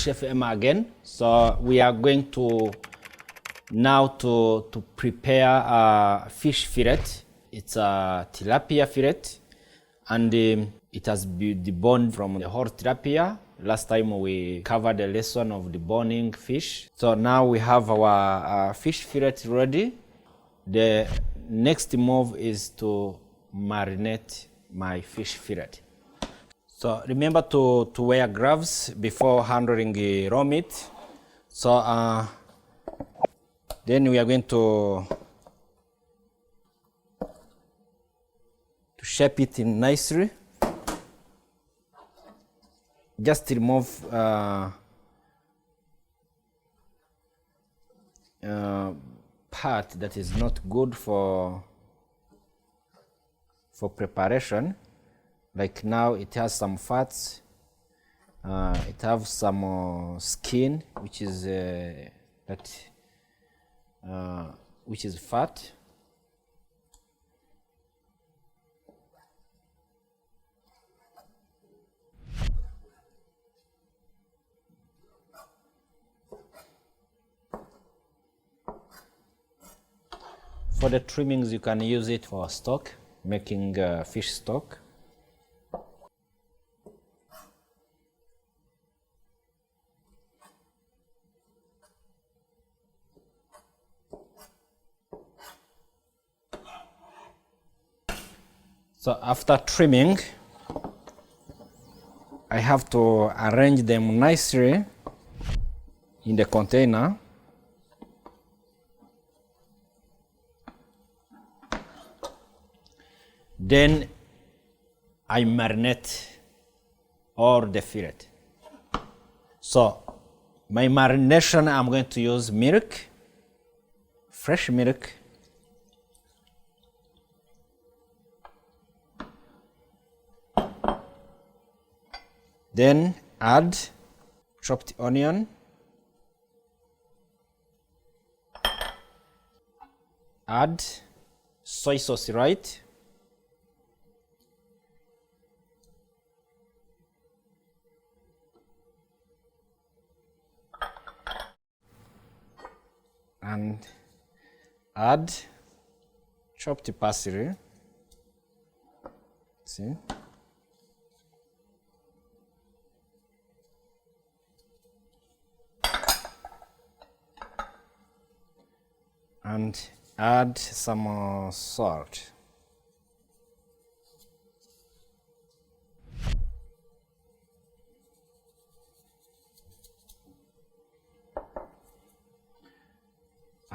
Chef Emma again. So we are going to now to prepare a fish fillet. It's a tilapia fillet, and it has been deboned from the whole tilapia. Last time we covered the lesson of deboning fish. So now we have our fish fillet ready. The next move is to marinate my fish fillet. So remember to wear gloves before handling the raw meat. So then we are going to shape it in nicely. Just remove part that is not good for preparation. Like now it has some fats, it has some skin which is fat. For the trimmings, you can use it for stock, making fish stock. So after trimming, I have to arrange them nicely in the container. Then I marinate all the fillet. So my marination, I'm going to use milk, fresh milk, then add chopped onion, add soy sauce, right? And add chopped parsley. See? And add some salt.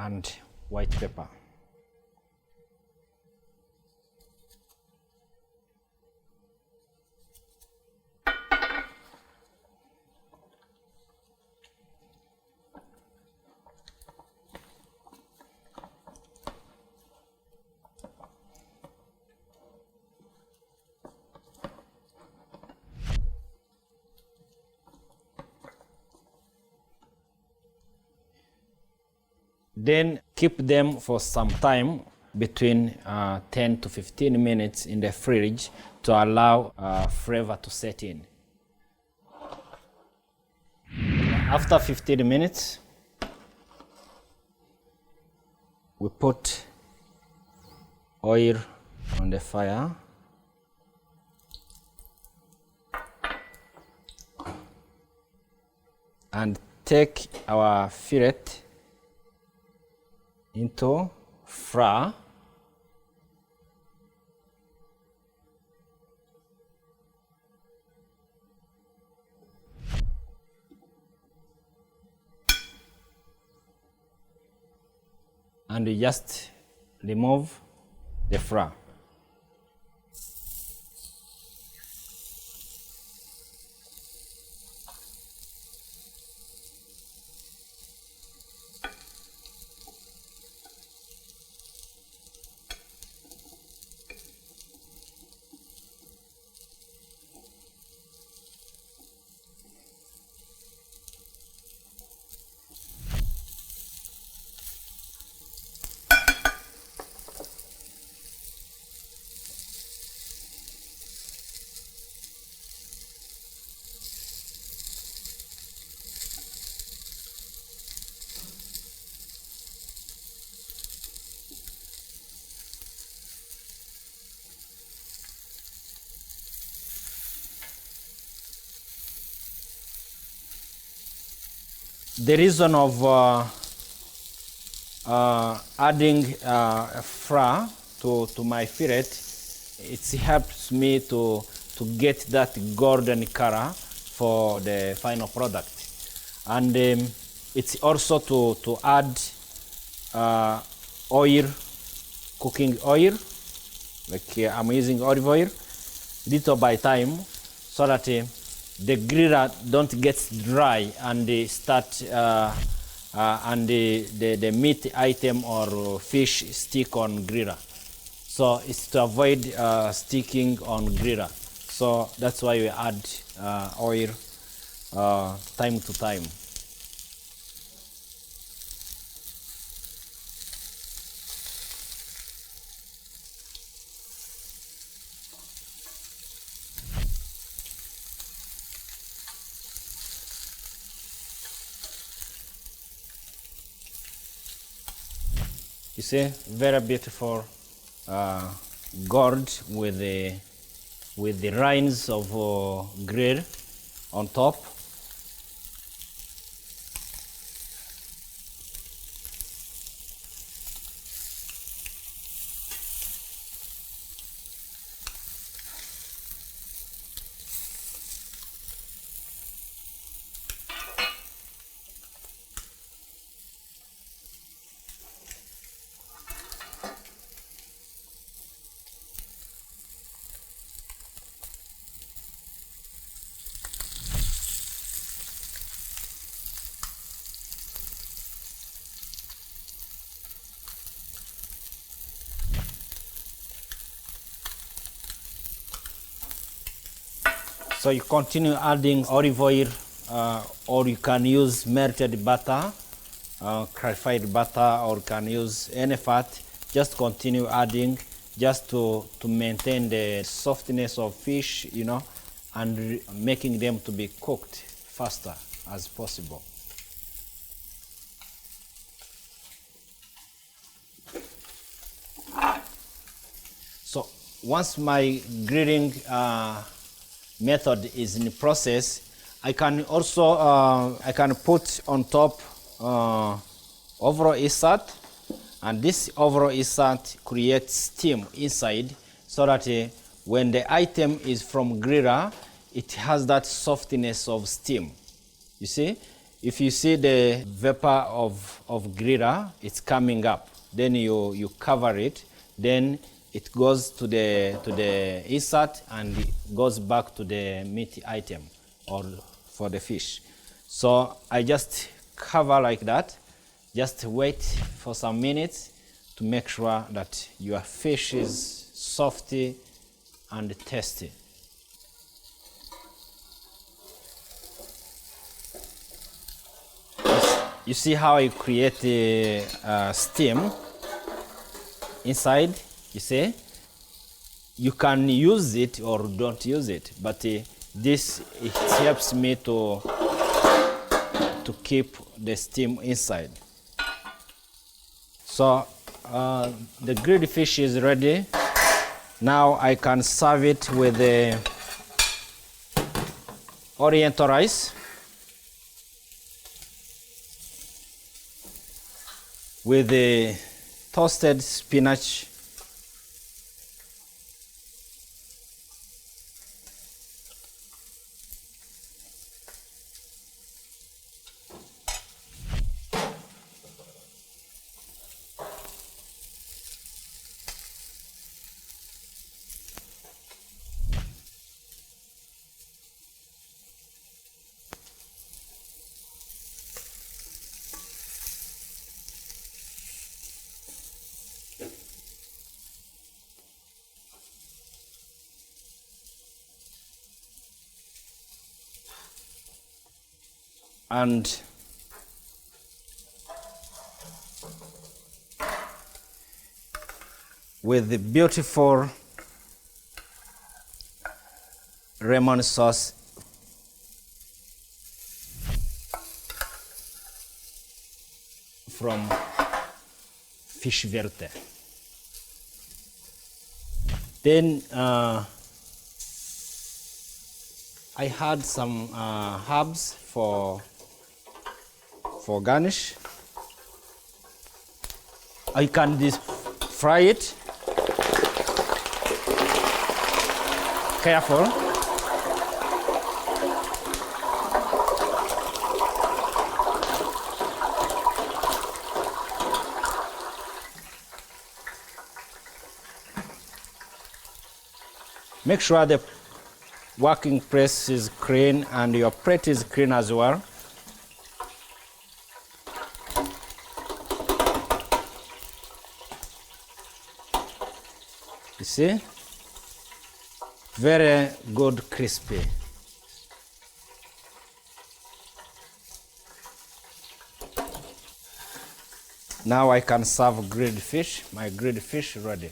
And white pepper. Then keep them for some time, between 10 to 15 minutes in the fridge to allow flavor to set in. After 15 minutes, we put oil on the fire. And take our fillet into fry. And you just remove the fry. the reason of adding flour to my fillet, it helps me to get that golden color for the final product. And it's also to add oil, cooking oil, like I'm using olive oil, little by time, so that the griller don't get dry and start and the meat item or fish stick on griller. So it's to avoid sticking on griller. So that's why we add oil time to time. You see, very beautiful gold with the rinds of grill on top. So you continue adding olive oil, or you can use melted butter, clarified butter, or you can use any fat. Just continue adding, just to maintain the softness of fish, you know, and making them to be cooked faster as possible. So once my grilling method is in process, I can also I can put on top overall insert, and this overall insert creates steam inside, so that when the item is from griller, it has that softness of steam. You see, if you see the vapor of griller, it's coming up. Then you cover it. Then it goes to the insert and it goes back to the meat item or for the fish. So I just cover like that. Just wait for some minutes to make sure that your fish is soft and tasty. You see how I create the steam inside? You see, you can use it or don't use it, but this it helps me to keep the steam inside. So the grilled fish is ready. Now I can serve it with the oriental rice, with the toasted spinach, and with the beautiful lemon sauce. From fish verte. Then I had some herbs for for garnish. I can just fry it. Careful. Make sure the working press is clean and your plate is clean as well. You see? Very good crispy. Now I can serve grilled fish. My grilled fish ready.